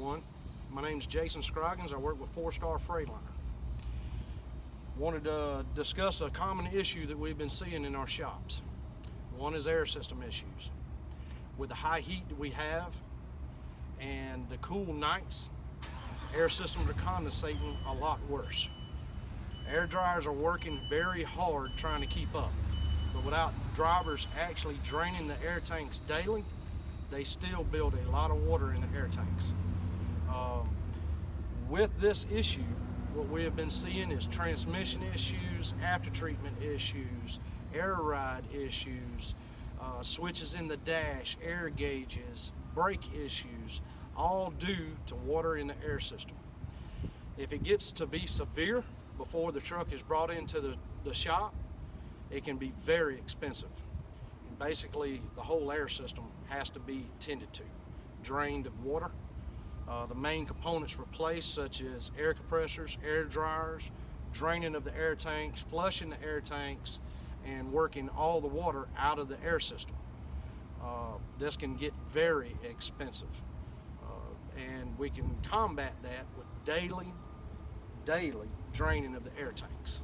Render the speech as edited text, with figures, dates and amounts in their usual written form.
everyone. My name is Jason Scroggins. I work with 4-Star Freightliner. Wanted to discuss a common issue that we've been seeing in our shops. One is air system issues. With the high heat that we have and the cool nights, air systems are condensating a lot worse. Air dryers are working very hard trying to keep up, but without drivers actually draining the air tanks daily, they still build a lot of water in the air tanks. With this issue, what we have been seeing is transmission issues, after treatment issues, air ride issues, switches in the dash, air gauges, brake issues, all due to water in the air system. If it gets to be severe before the truck is brought into the shop, it can be very expensive. Basically, the whole air system has to be tended to, drained of water. The main components replaced, such as air compressors, air dryers, draining of the air tanks, flushing the air tanks, and working all the water out of the air system. This can get very expensive, and we can combat that with daily draining of the air tanks.